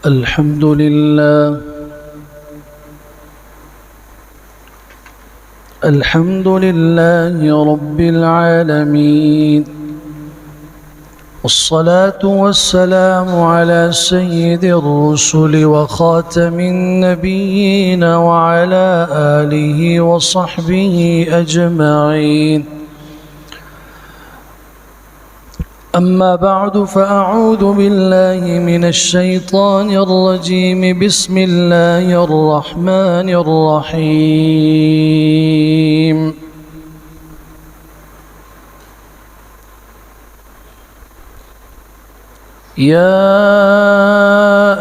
الحمد لله رب العالمين، والصلاة والسلام على سيد الرسل وخاتم النبيين وعلى آله وصحبه أجمعين. أما بعد، فأعوذ بالله من الشيطان الرجيم. بسم الله الرحمن الرحيم. يا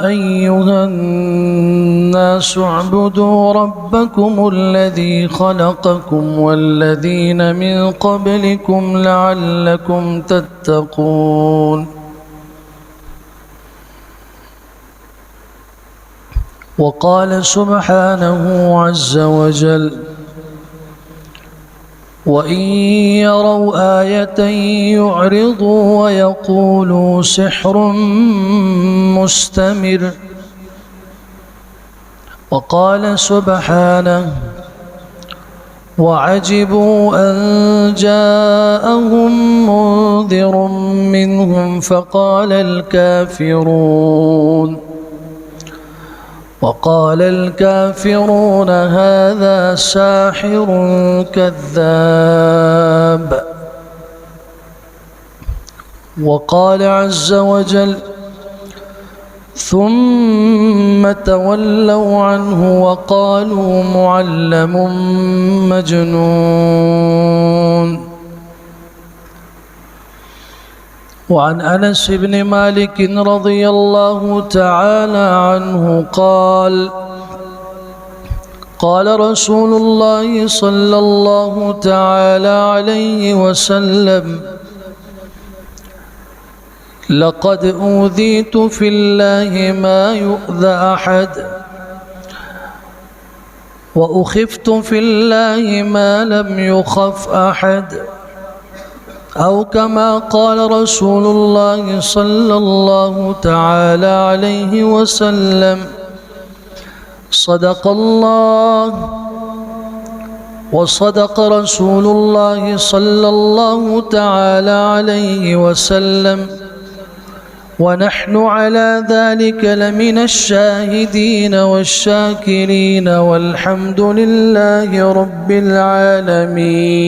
أيها الناس اعبدوا ربكم الذي خلقكم والذين من قبلكم لعلكم تتقون. وقال سبحانه عز وجل: وإن يروا آية يعرضوا ويقولوا سحر مستمر. وقال سبحانه: وعجبوا أن جاءهم منذر منهم فقال الكافرون هذا ساحر كذاب. وقال عز وجل: ثم تولوا عنه وقالوا معلم مجنون. وعن أنس بن مالك رضي الله تعالى عنه قال رسول الله صلى الله تعالى عليه وسلم: لقد أوذيت في الله ما يؤذى أحد، وأخفت في الله ما لم يخف أحد، أو كما قال رسول الله صلى الله تعالى عليه وسلم: صدق الله وصدق رسول الله صلى الله تعالى عليه وسلم، ونحن على ذلك لمن الشاهدين والشاكرين، والحمد لله رب العالمين.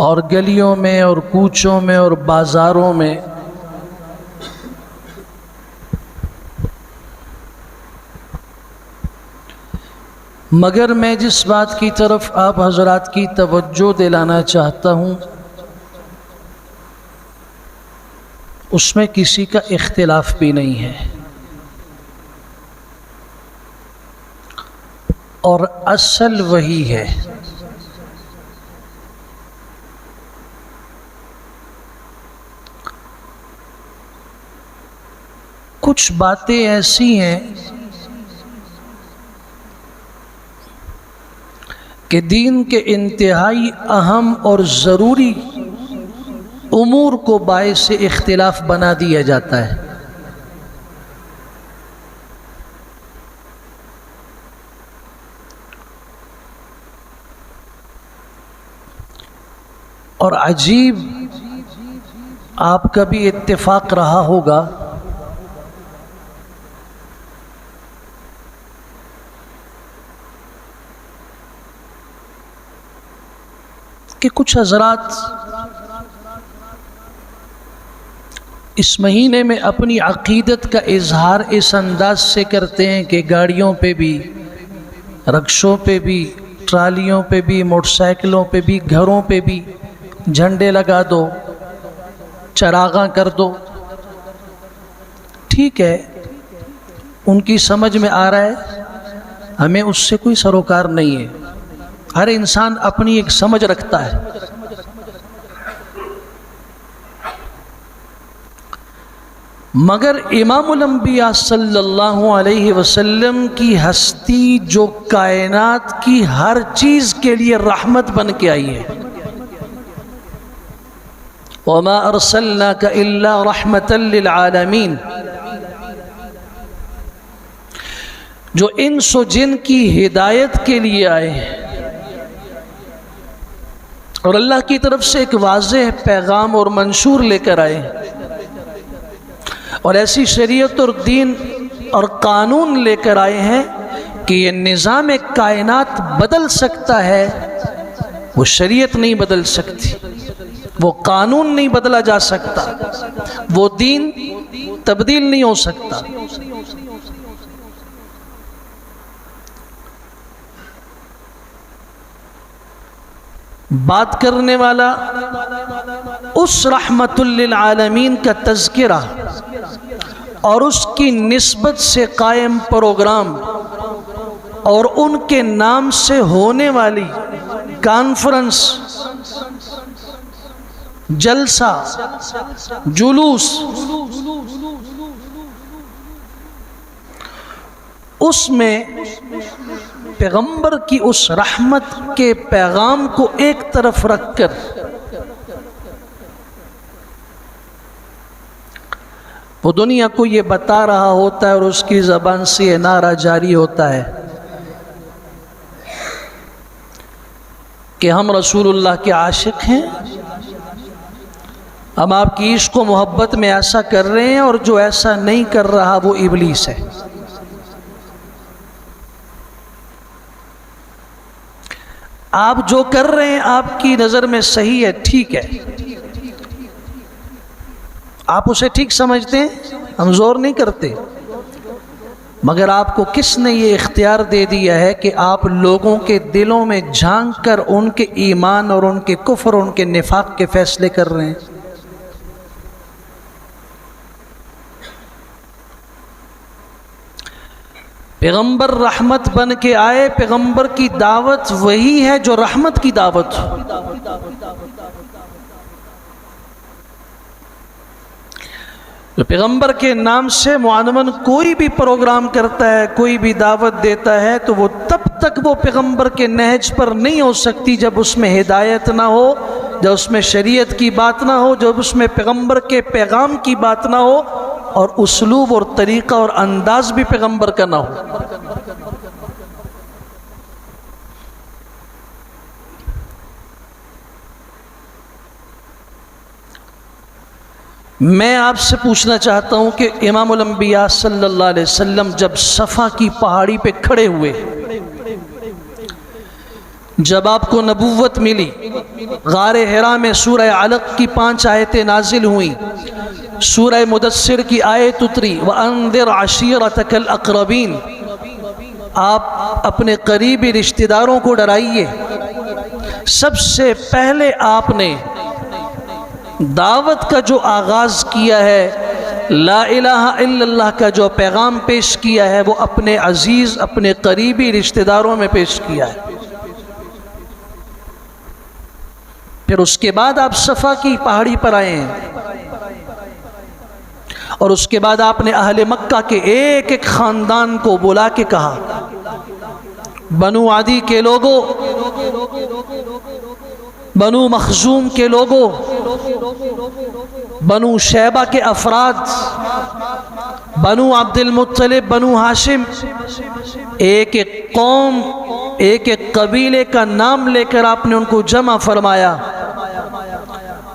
اور گلیوں میں اور کوچوں میں اور بازاروں میں مگر میں جس بات کی طرف آپ حضرات کی توجہ دلانا چاہتا ہوں اس میں کسی کا اختلاف بھی نہیں ہے، اور اصل وہی ہے۔ کچھ باتیں ایسی ہیں کہ دین کے انتہائی اہم اور ضروری امور کو باعث اختلاف بنا دیا جاتا ہے، اور عجیب آپ کا بھی اتفاق رہا ہوگا کہ کچھ حضرات اس مہینے میں اپنی عقیدت کا اظہار اس انداز سے کرتے ہیں کہ گاڑیوں پہ بھی، رکشوں پہ بھی، ٹرالیوں پہ بھی، موٹر سائیکلوں پہ بھی، گھروں پہ بھی جھنڈے لگا دو، چراغاں کر دو۔ ٹھیک ہے، ان کی سمجھ میں آ رہا ہے، ہمیں اس سے کوئی سروکار نہیں ہے، ہر انسان اپنی ایک سمجھ رکھتا ہے۔ مگر امام الانبیاء صلی اللہ علیہ وسلم کی ہستی جو کائنات کی ہر چیز کے لیے رحمت بن کے آئی ہے، وما ارسلناک الا رحمتا للعالمین، جو انس و جن کی ہدایت کے لیے آئے ہیں اور اللہ کی طرف سے ایک واضح پیغام اور منشور لے کر آئے ہیں، اور ایسی شریعت اور دین اور قانون لے کر آئے ہیں کہ یہ نظام کائنات بدل سکتا ہے، وہ شریعت نہیں بدل سکتی، وہ قانون نہیں بدلا جا سکتا، وہ دین تبدیل نہیں ہو سکتا۔ بات کرنے والا اس رحمت للعالمین کا تذکرہ اور اس کی نسبت سے قائم پروگرام اور ان کے نام سے ہونے والی کانفرنس، جلسہ، جلوس، اس میں پیغمبر کی اس رحمت کے پیغام کو ایک طرف رکھ کر وہ دنیا کو یہ بتا رہا ہوتا ہے اور اس کی زبان سے یہ نعرہ جاری ہوتا ہے کہ ہم رسول اللہ کے عاشق ہیں، ہم آپ کی عشق و محبت میں ایسا کر رہے ہیں، اور جو ایسا نہیں کر رہا وہ ابلیس ہے۔ آپ جو کر رہے ہیں آپ کی نظر میں صحیح ہے، ٹھیک ہے، آپ اسے ٹھیک سمجھتے ہیں، ہم زور نہیں کرتے، مگر آپ کو کس نے یہ اختیار دے دیا ہے کہ آپ لوگوں کے دلوں میں جھانک کر ان کے ایمان اور ان کے کفر اور ان کے نفاق کے فیصلے کر رہے ہیں؟ پیغمبر رحمت بن کے آئے، پیغمبر کی دعوت وہی ہے جو رحمت کی دعوت ہو۔ جو پیغمبر کے نام سے معانون کوئی بھی پروگرام کرتا ہے، کوئی بھی دعوت دیتا ہے، تو وہ تب تک وہ پیغمبر کے نہج پر نہیں ہو سکتی جب اس میں ہدایت نہ ہو، جب اس میں شریعت کی بات نہ ہو، جب اس میں پیغمبر کے پیغام کی بات نہ ہو، اور اسلوب اور طریقہ اور انداز بھی پیغمبر کا نہ ہو۔ میں آپ سے پوچھنا چاہتا ہوں کہ امام الانبیاء صلی اللہ علیہ وسلم جب صفا کی پہاڑی پہ کھڑے ہوئے، جب آپ کو نبوت ملی، غار حرا میں سورہ علق کی 5 آیتیں نازل ہوئیں، سورہ مدثر کی آیت اتری وَأَنذِرْ عَشِيرَتَكَ الْأَقْرَبِينَ، آپ اپنے قریبی رشتہ داروں کو ڈرائیے۔ سب سے پہلے آپ نے دعوت کا جو آغاز کیا ہے، لا الہ الا اللہ کا جو پیغام پیش کیا ہے، وہ اپنے عزیز، اپنے قریبی رشتہ داروں میں پیش کیا ہے۔ پھر اس کے بعد آپ صفا کی پہاڑی پر آئے ہیں، اور اس کے بعد آپ نے اہل مکہ کے ایک ایک خاندان کو بلا کے کہا، بنو عدی کے لوگوں، بنو مخزوم کے لوگوں، بنو شیبہ کے افراد، بنو عبد المطلب، بنو ہاشم، ایک ایک قوم، ایک ایک قبیلے کا نام لے کر آپ نے ان کو جمع فرمایا،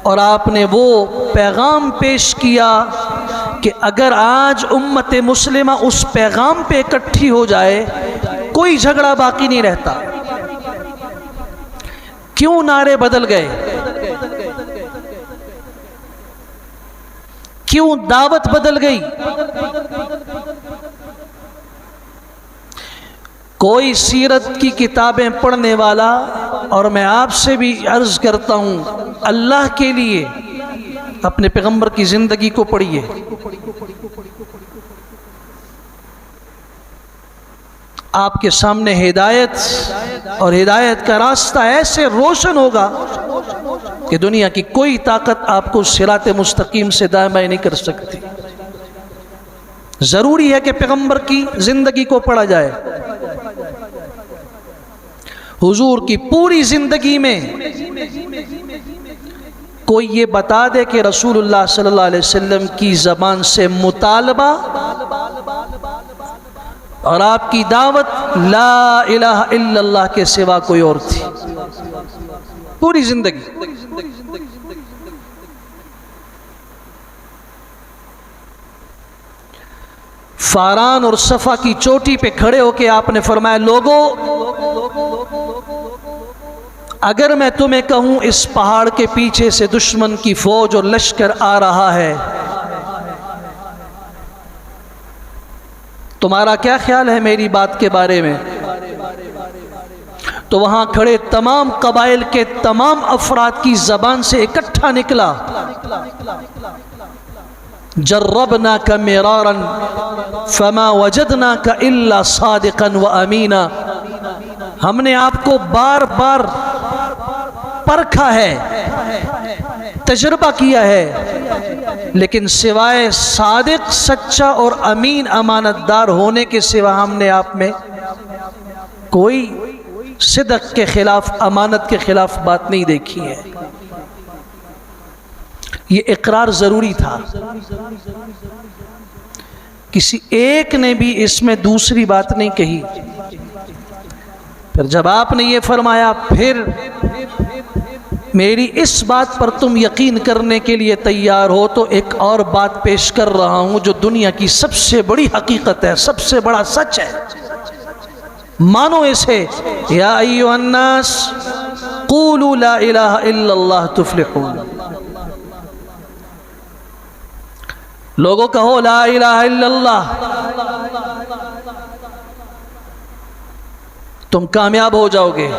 اور آپ نے وہ پیغام پیش کیا کہ اگر آج امت مسلمہ اس پیغام پہ اکٹھی ہو جائے، کوئی جھگڑا باقی نہیں رہتا۔ کیوں نعرے بدل گئے؟ کیوں دعوت بدل گئی؟ کوئی سیرت کی کتابیں پڑھنے والا، اور میں آپ سے بھی عرض کرتا ہوں، اللہ کے لیے اپنے پیغمبر کی زندگی کو پڑھیے۔ آپ کے سامنے ہدایت اور ہدایت کا راستہ ایسے روشن ہوگا کہ دنیا کی کوئی طاقت آپ کو صراط مستقیم سے دائیں بائیں نہیں کر سکتی۔ ضروری ہے کہ پیغمبر کی زندگی کو پڑھا جائے۔ حضور کی پوری زندگی میں کوئی یہ بتا دے کہ رسول اللہ صلی اللہ علیہ وسلم کی زبان سے مطالبہ اور آپ کی دعوت لا الہ الا اللہ کے سوا کوئی اور تھی؟ پوری زندگی۔ فاران اور صفا کی چوٹی پہ کھڑے ہو کے آپ نے فرمایا، لوگوں، اگر میں تمہیں کہوں اس پہاڑ کے پیچھے سے دشمن کی فوج اور لشکر آ رہا ہے، تمہارا کیا خیال ہے میری بات کے بارے میں؟ تو وہاں کھڑے تمام قبائل کے تمام افراد کی زبان سے اکٹھا نکلا، جربناک مرارا فما وجدناک الا صادقا وامینا، ہم نے آپ کو بار بار پرکھا ہے، تجربہ کیا ہے، لیکن سوائے صادق، سچا اور امین، امانت دار ہونے کے سوا ہم نے آپ میں کوئی صدق کے خلاف، امانت کے خلاف بات نہیں دیکھی ہے۔ یہ اقرار ضروری تھا، کسی ایک نے بھی اس میں دوسری بات نہیں کہی۔ پھر جب آپ نے یہ فرمایا، پھر میری اس بات پر تم یقین کرنے کے لیے تیار ہو تو ایک اور بات پیش کر رہا ہوں جو دنیا کی سب سے بڑی حقیقت ہے، سب سے بڑا سچ ہے، مانو اسے۔ یا ایھا الناس قولوا لا الہ الا اللہ تفلحون، لوگوں کہو لا الہ الا اللہ، تم کامیاب ہو جاؤ گے۔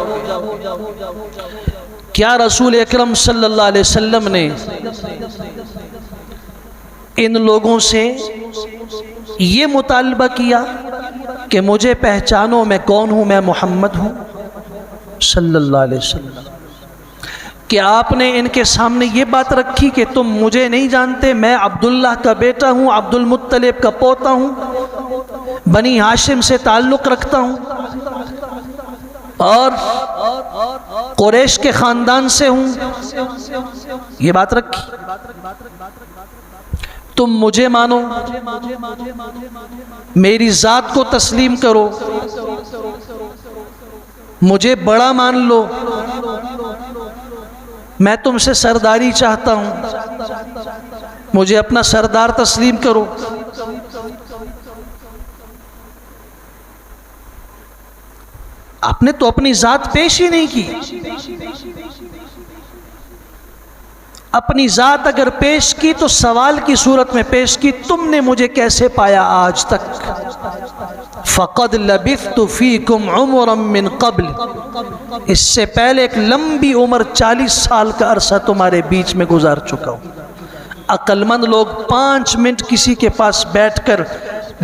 کیا رسول اکرم صلی اللہ علیہ وسلم نے ان لوگوں سے یہ مطالبہ کیا کہ مجھے پہچانو، میں کون ہوں، میں محمد ہوں صلی اللہ علیہ وسلم؟ کیا آپ نے ان کے سامنے یہ بات رکھی کہ تم مجھے نہیں جانتے، میں عبداللہ کا بیٹا ہوں، عبد المطلب کا پوتا ہوں، بنی ہاشم سے تعلق رکھتا ہوں، اور قریش کے خاندان سے ہوں؟ یہ بات رکھی؟ تم مجھے مانو، میری ذات کو تسلیم کرو، مجھے بڑا مان لو، میں تم سے سرداری چاہتا ہوں، مجھے اپنا سردار تسلیم کرو۔ آپ نے تو اپنی ذات پیش ہی نہیں کی. اپنی ذات اگر پیش کی تو سوال کی صورت میں پیش کی, تم نے مجھے کیسے پایا آج تک؟ فَقَدْ لَبِثْتُ فِيكُمْ عُمُرًا مِّن قَبْلِ, اس سے پہلے ایک لمبی عمر 40 سال کا عرصہ تمہارے بیچ میں گزار چکا ہوں. عقل مند لوگ 5 منٹ کسی کے پاس بیٹھ کر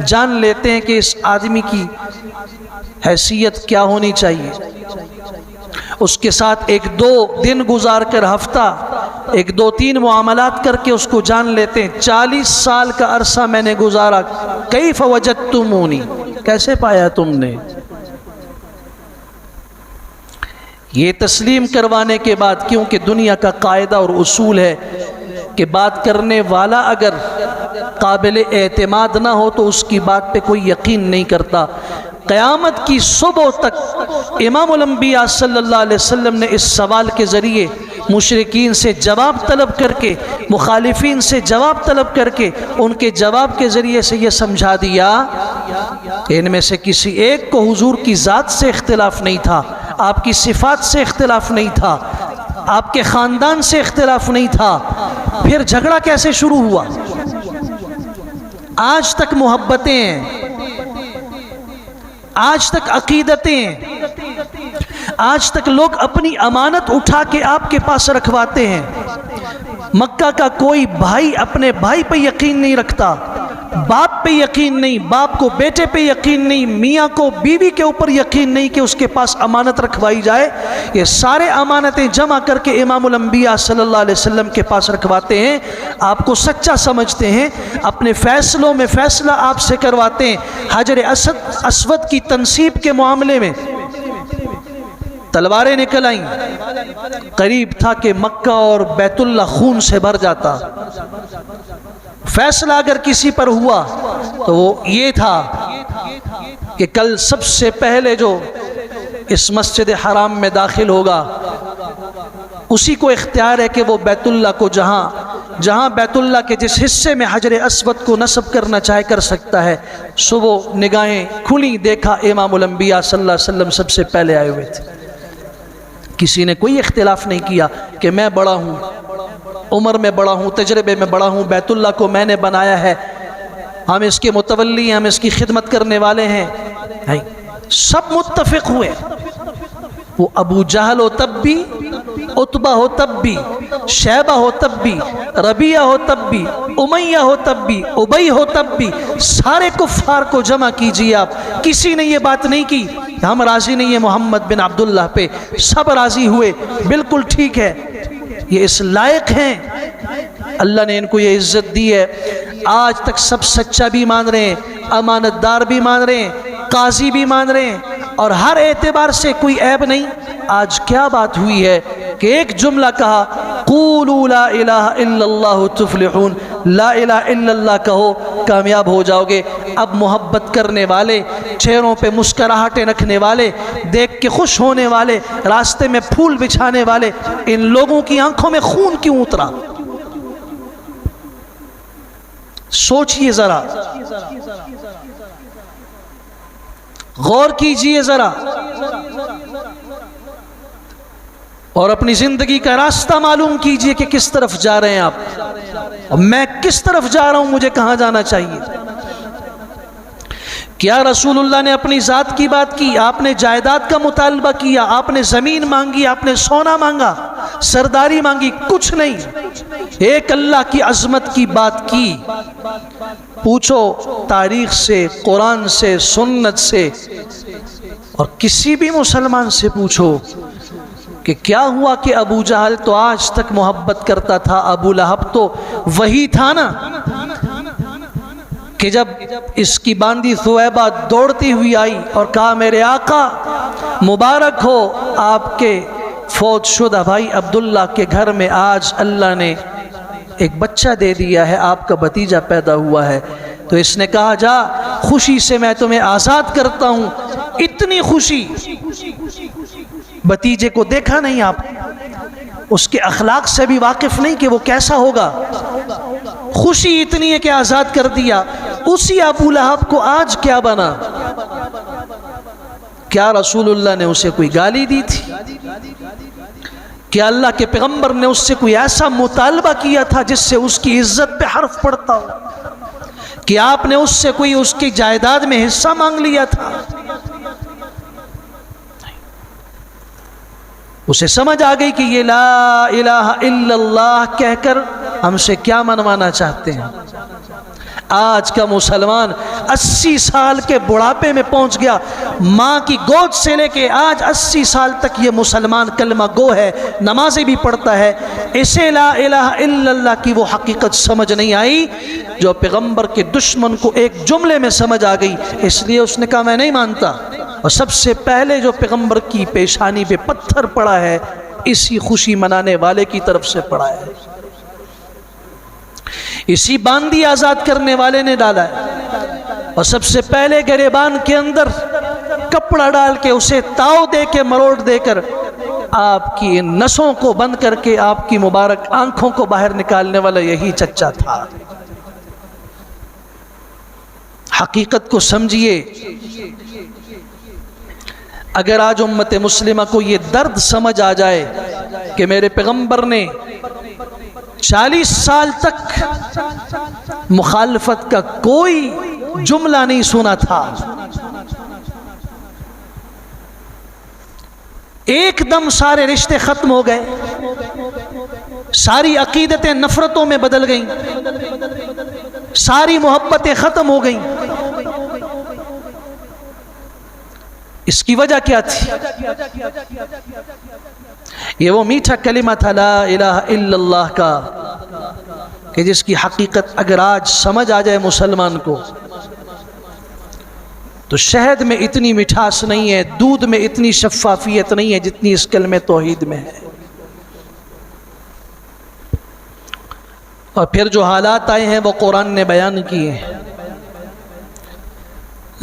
جان لیتے ہیں کہ اس آدمی کی حیثیت کیا ہونی چاہیے. اس کے ساتھ 1-2 دن گزار کر, ہفتہ 1-2-3 معاملات کر کے اس کو جان لیتے ہیں. 40 سال کا عرصہ میں نے گزارا, کیف وجدتمونی, کیسے پایا تم نے؟ یہ تسلیم کروانے کے بعد, کیونکہ دنیا کا قاعدہ اور اصول ہے کہ بات کرنے والا اگر قابل اعتماد نہ ہو تو اس کی بات پہ کوئی یقین نہیں کرتا. قیامت کی صبح تک امام الانبیاء صلی اللہ علیہ وسلم نے اس سوال کے ذریعے مشرکین سے جواب طلب کر کے, مخالفین سے جواب طلب کر کے, ان کے جواب کے ذریعے سے یہ سمجھا دیا کہ ان میں سے کسی ایک کو حضور کی ذات سے اختلاف نہیں تھا, آپ کی صفات سے اختلاف نہیں تھا, آپ کے خاندان سے اختلاف نہیں تھا. پھر جھگڑا کیسے شروع ہوا؟ آج تک محبتیں ہیں, آج تک عقیدتیں, آج تک لوگ اپنی امانت اٹھا کے آپ کے پاس رکھواتے ہیں. مکہ کا کوئی بھائی اپنے بھائی پہ یقین نہیں رکھتا, باپ پہ یقین نہیں, باپ کو بیٹے پہ یقین نہیں, میاں کو بیوی کے اوپر یقین نہیں کہ اس کے پاس امانت رکھوائی جائے. یہ سارے امانتیں جمع کر کے امام الانبیاء صلی اللہ علیہ وسلم کے پاس رکھواتے ہیں. آپ کو سچا سمجھتے ہیں, اپنے فیصلوں میں فیصلہ آپ سے کرواتے ہیں. حجر اسود کی تنصیب کے معاملے میں تلواریں نکل آئیں, قریب تھا کہ مکہ اور بیت اللہ خون سے بھر جاتا. فیصلہ اگر کسی پر ہوا تو وہ یہ تھا کہ کل سب سے پہلے جو اس مسجد حرام میں داخل ہوگا اسی کو اختیار ہے کہ وہ بیت اللہ کو جہاں بیت اللہ کے جس حصے میں حجر اسود کو نصب کرنا چاہے کر سکتا ہے. صبح نگاہیں کھلی, دیکھا امام الانبیاء صلی اللہ علیہ وسلم سب سے پہلے آئے ہوئے تھے. کسی نے کوئی اختلاف نہیں کیا کہ میں بڑا ہوں, عمر میں بڑا ہوں, تجربے میں بڑا ہوں, بیت اللہ کو میں نے بنایا ہے, ہم اس کے متولی ہیں, ہم اس کی خدمت کرنے والے ہیں. نہیں, سب متفق ہوئے. وہ ابو جہل ہو تب بھی, عتبہ ہو تب بھی, شیبہ ہو تب بھی, ربیعہ ہو تب بھی, امیہ ہو تب بھی, ابی ہو تب بھی, سارے کفار کو جمع کیجیے آپ. کسی نے یہ بات نہیں کی ہم راضی نہیں ہیں محمد بن عبداللہ پہ, سب راضی ہوئے, بالکل ٹھیک ہے, یہ اس لائق ہیں, اللہ نے ان کو یہ عزت دی ہے. آج تک سب سچا بھی مان رہے ہیں, امانت دار بھی مان رہے ہیں, قاضی بھی مان رہے ہیں, اور ہر اعتبار سے کوئی عیب نہیں. آج کیا بات ہوئی ہے کہ ایک جملہ کہا, قولوا لا الہ الا اللہ تفلحون, لا الہ الا اللہ کہو کامیاب ہو جاؤ گے. اب محبت کرنے والے, چہروں پہ مسکراہٹیں رکھنے والے, دیکھ کے خوش ہونے والے, راستے میں پھول بچھانے والے, ان لوگوں کی آنکھوں میں خون کیوں اترا؟ سوچئے ذرا, غور کیجئے ذرا, اور اپنی زندگی کا راستہ معلوم کیجئے کہ کس طرف جا رہے ہیں آپ, اور میں کس طرف جا رہا ہوں, مجھے کہاں جانا چاہیے. کیا رسول اللہ نے اپنی ذات کی بات کی؟ آپ نے جائیداد کا مطالبہ کیا, آپ نے زمین مانگی, آپ نے سونا مانگا, سرداری مانگی؟ کچھ نہیں. ایک اللہ کی عظمت کی بات کی. پوچھو تاریخ سے, قرآن سے, سنت سے, اور کسی بھی مسلمان سے پوچھو کہ کیا ہوا کہ ابو جہل تو آج تک محبت کرتا تھا, ابو لہب تو وہی تھا نا کہ جب اس کی باندی ثویبہ دوڑتی ہوئی آئی اور کہا میرے آقا مبارک ہو, آپ کے فوت شدہ بھائی عبداللہ کے گھر میں آج اللہ نے ایک بچہ دے دیا ہے, آپ کا بھتیجا پیدا ہوا ہے. تو اس نے کہا جا خوشی سے میں تمہیں آزاد کرتا ہوں. اتنی خوشی, بھتیجے کو دیکھا نہیں آپ, اس کے اخلاق سے بھی واقف نہیں کہ وہ کیسا ہوگا, خوشی اتنی ہے کہ آزاد کر دیا. اسی ابو لہب کو آج کیا بنا کیا رسول اللہ نے اسے کوئی گالی دی تھی؟ کیا اللہ کے پیغمبر نے اس سے کوئی ایسا مطالبہ کیا تھا جس سے اس کی عزت پہ حرف پڑتا ہو؟ کیا آپ نے اس سے کوئی اس کی جائیداد میں حصہ مانگ لیا تھا؟ اسے سمجھ آ گئی کہ یہ لا الہ الا اللہ کہہ کر ہم سے کیا منوانا چاہتے ہیں۔ آج کا مسلمان 80 سال کے بڑھاپے میں پہنچ گیا، ماں کی گود سے لے کے آج 80 سال تک یہ مسلمان کلمہ گو ہے، نمازیں بھی پڑھتا ہے، اسے لا الہ الا اللہ کی وہ حقیقت سمجھ نہیں آئی جو پیغمبر کے دشمن کو ایک جملے میں سمجھ آ گئی، اس لیے اس نے کہا میں نہیں مانتا۔ اور سب سے پہلے جو پیغمبر کی پیشانی پہ پتھر پڑا ہے اسی خوشی منانے والے کی طرف سے پڑا ہے، اسی باندی آزاد کرنے والے نے ڈالا ہے۔ اور سب سے پہلے گریبان کے اندر کپڑا ڈال کے اسے تاؤ دے کے مروڑ دے کر آپ کی نسوں کو بند کر کے آپ کی مبارک آنکھوں کو باہر نکالنے والا یہی چچا تھا۔ حقیقت کو سمجھیے، اگر آج امت مسلمہ کو یہ درد سمجھ آ جائے کہ میرے پیغمبر نے 40 سال تک مخالفت کا کوئی جملہ نہیں سنا تھا، ایک دم سارے رشتے ختم ہو گئے، ساری عقیدتیں نفرتوں میں بدل گئیں، ساری محبتیں ختم ہو گئیں، اس کی وجہ کیا تھی؟ یہ وہ میٹھا کلمہ تھا لا الہ الا اللہ کا، کہ جس کی حقیقت اگر آج سمجھ آ جائے مسلمان کو تو شہد میں اتنی مٹھاس نہیں ہے، دودھ میں اتنی شفافیت نہیں ہے جتنی اس کلمہ توحید میں ہے۔ اور پھر جو حالات آئے ہیں وہ قرآن نے بیان کیے ہیں،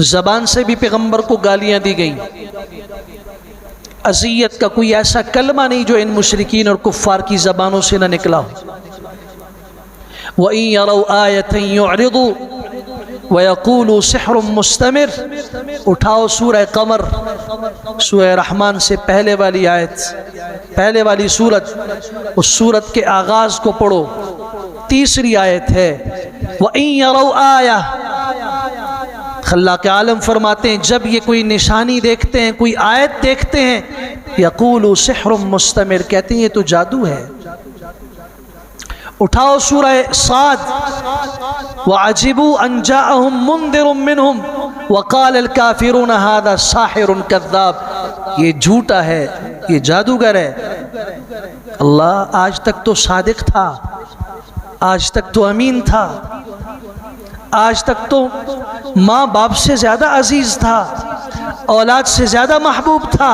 زبان سے بھی پیغمبر کو گالیاں دی گئیں، اذیت کا کوئی ایسا کلمہ نہیں جو ان مشرکین اور کفار کی زبانوں سے نہ نکلا ہو۔ وَإِن يَرَوْا آيَةً يُعْرِضُوا وَيَقُولُوا سِحْرٌ مُسْتَمِرٌ۔ اٹھاؤ سورہ قمر، سورہ رحمان سے پہلے والی آیت، پہلے والی سورت، اس سورت کے آغاز کو پڑھو، تیسری آیت ہے وَإِن يَرَوْا آيَةً۔ خلاق عالم فرماتے ہیں جب یہ کوئی نشانی دیکھتے ہیں، کوئی آیت دیکھتے ہیں، یقولوا سحر مستمر، کہتے ہیں یہ تو جادو ہے۔ اٹھاؤ سورہ صاد، وَعَجِبُوا أَن جَاءَهُم مُنذِرٌ مِّنْهُمْ وَقَالَ الْكَافِرُونَ هَذَا سَاحِرٌ كَذَّابٌ، یہ جھوٹا ہے، یہ جادوگر ہے۔ اللہ آج تک تو صادق تھا، آج تک تو امین تھا، آج تک تو ماں باپ سے زیادہ عزیز تھا، اولاد سے زیادہ محبوب تھا،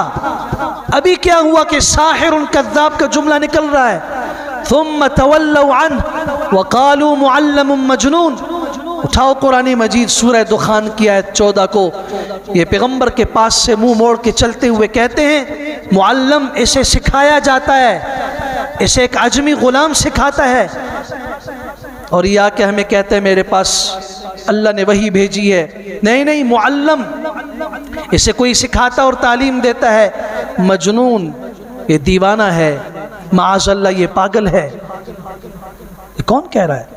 ابھی کیا ہوا کہ ساحر کذاب کا جملہ نکل رہا ہے۔ ثم تولوا عنہ وقالوا معلم مجنون۔ اٹھاؤ قرآن مجید سورہ دخان کی آیت 14 کو، یہ پیغمبر کے پاس سے منہ موڑ کے چلتے ہوئے کہتے ہیں معلم، اسے سکھایا جاتا ہے، اسے ایک عجمی غلام سکھاتا ہے، اور یہ آ کے ہمیں کہتے ہیں میرے پاس اللہ نے وحی بھیجی ہے۔ نہیں نہیں، معلم، اسے کوئی سکھاتا اور تعلیم دیتا ہے۔ مجنون، یہ دیوانہ ہے، معاذ اللہ یہ پاگل ہے۔ یہ کون کہہ رہا ہے؟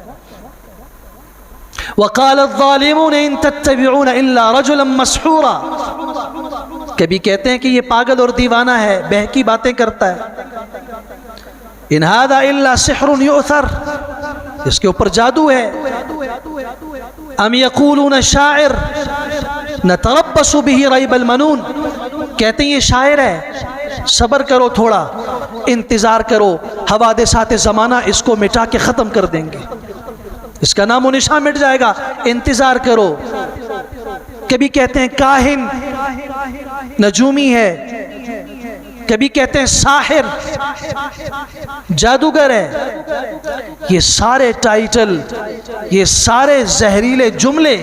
وَقَالَ الظَّالِمُونَ إِن تَتَّبِعُونَ إِلَّا رَجُلًا مَسْحُورًا، کبھی کہتے ہیں کہ یہ پاگل اور دیوانہ ہے، بہکی باتیں کرتا ہے۔ إِنْ هَذَا إِلَّا سِحْرٌ يُؤْثَرُ، اس کے اوپر جادو ہے۔ ام یقولون شاعر نتربص به ریب المنون، کہتے ہیں یہ شاعر ہے، صبر کرو تھوڑا، انتظار کرو، حوادثات زمانہ اس کو مٹا کے ختم کر دیں گے، اس کا نام و نشان مٹ جائے گا، انتظار کرو۔ کبھی کہتے ہیں کاہن، نجومی ہے، کبھی کہتے ہیں ساحر، جادوگر ہے۔ یہ سارے ٹائٹل، یہ سارے زہریلے جملے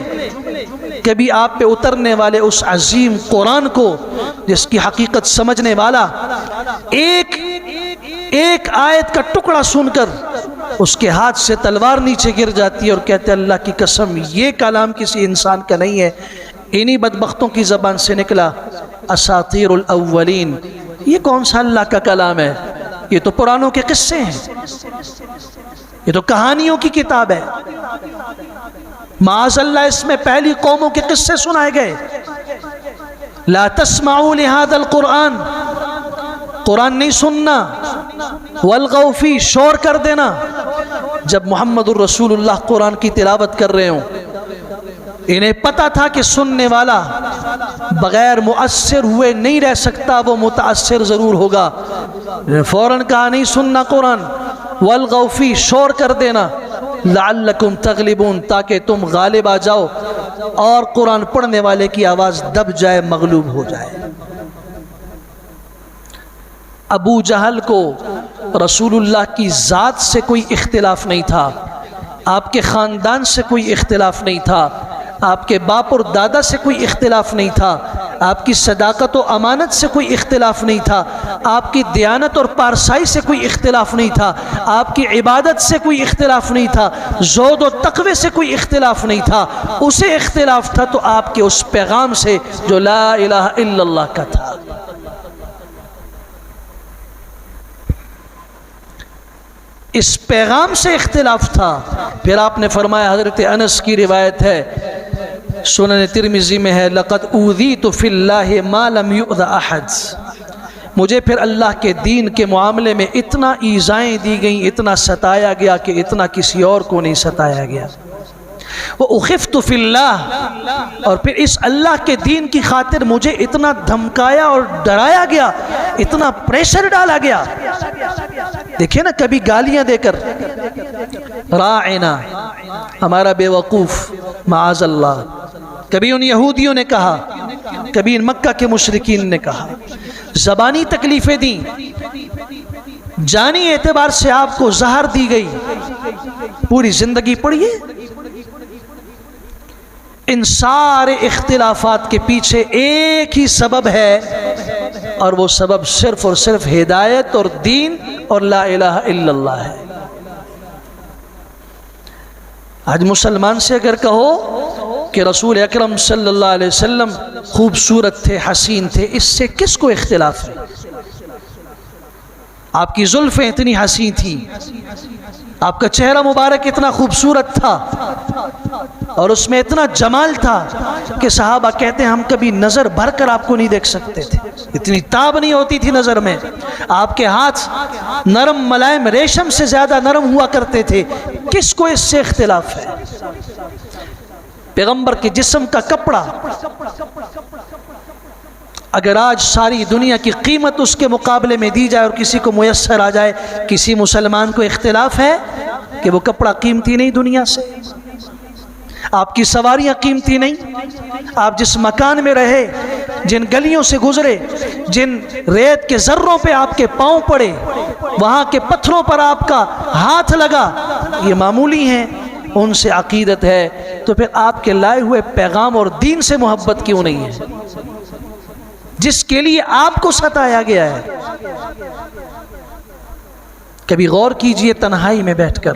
کبھی آپ پہ اترنے والے اس عظیم قرآن کو، جس کی حقیقت سمجھنے والا ایک آیت کا ٹکڑا سن کر اس کے ہاتھ سے تلوار نیچے گر جاتی ہے اور کہتے ہیں اللہ کی قسم یہ کلام کسی انسان کا نہیں ہے، انہی بدبختوں کی زبان سے نکلا۔ اساطیر الاولین، یہ کون سا اللہ کا کلام ہے؟ یہ تو پرانوں کے قصے ہیں، یہ تو کہانیوں کی کتاب ہے۔ معاذ اللہ اس میں پہلی قوموں کے قصے سنائے گئے۔ لا تسمعوا لهذا القرآن، قرآن نہیں سننا، والغوا فیہ، شور کر دینا۔ جب محمد الرسول اللہ قرآن کی تلاوت کر رہے ہوں، انہیں پتا تھا کہ سننے والا بغیر مؤثر ہوئے نہیں رہ سکتا، وہ متاثر ضرور ہوگا، فوراً کہا نہیں سننا قرآن، والغوا فیہ، شور کر دینا، لعلکم تغلبون، تاکہ تم غالب آ جاؤ اور قرآن پڑھنے والے کی آواز دب جائے، مغلوب ہو جائے۔ ابو جہل کو رسول اللہ کی ذات سے کوئی اختلاف نہیں تھا، آپ کے خاندان سے کوئی اختلاف نہیں تھا، آپ کے باپ اور دادا سے کوئی اختلاف نہیں تھا، آپ کی صداقت و امانت سے کوئی اختلاف نہیں تھا، آپ کی دیانت اور پارسائی سے کوئی اختلاف نہیں تھا، آپ کی عبادت سے کوئی اختلاف نہیں تھا، زہد و تقوی سے کوئی اختلاف نہیں تھا، اسے اختلاف تھا تو آپ کے اس پیغام سے جو لا الہ الا اللہ کا تھا۔ اس پیغام سے اختلاف تھا۔ پھر آپ نے فرمایا، حضرت انس کی روایت ہے، سنن ترمذی میں ہے، لقد اوذیت فی اللہ ما لم یؤذ احد، مجھے پھر اللہ کے دین کے معاملے میں اتنا ایذائیں دی گئیں، اتنا ستایا گیا کہ اتنا کسی اور کو نہیں ستایا گیا۔ وَأُخِفْتُ فِي اللَّهِ، اور پھر اس اللہ کے دین کی خاطر مجھے اتنا دھمکایا اور ڈرایا گیا، اتنا پریشر ڈالا گیا۔ دیکھیں نا، کبھی گالیاں دے کر راعنا، ہمارا بے وقوف، معاذ اللہ، کبھی ان یہودیوں نے کہا، کبھی ان مکہ کے مشرکین نے کہا، زبانی تکلیفیں دیں، جانی اعتبار سے آپ کو زہر دی گئی، پوری زندگی پڑھیے۔ ان سارے اختلافات کے پیچھے ایک ہی سبب ہے، اور وہ سبب صرف اور صرف ہدایت اور دین اور لا الہ الا اللہ ہے۔ آج مسلمان سے اگر کہو کہ رسول اکرم صلی اللہ علیہ وسلم خوبصورت تھے، حسین تھے، اس سے کس کو اختلاف ہے؟ آپ کی زلفیں اتنی حسین تھیں، آپ کا چہرہ مبارک اتنا خوبصورت تھا، اور اس میں اتنا جمال تھا کہ صحابہ کہتے ہیں ہم کبھی نظر بھر کر آپ کو نہیں دیکھ سکتے تھے، اتنی تاب نہیں ہوتی تھی نظر میں۔ آپ کے ہاتھ نرم ملائم ریشم سے زیادہ نرم ہوا کرتے تھے، کس کو اس سے اختلاف ہے؟ پیغمبر کے جسم کا کپڑا اگر آج ساری دنیا کی قیمت اس کے مقابلے میں دی جائے اور کسی کو میسر آ جائے، کسی مسلمان کو اختلاف ہے کہ وہ کپڑا قیمتی نہیں دنیا سے؟ آپ کی سواریاں قیمتی نہیں؟ آپ جس مکان میں رہے، جن گلیوں سے گزرے، جن ریت کے ذروں پہ آپ کے پاؤں پڑے، وہاں کے پتھروں پر آپ کا ہاتھ لگا، یہ معمولی ہیں، ان سے عقیدت ہے، تو پھر آپ کے لائے ہوئے پیغام اور دین سے محبت کیوں نہیں ہے، جس کے لیے آپ کو ستایا گیا ہے؟ کبھی غور کیجئے، تنہائی میں بیٹھ کر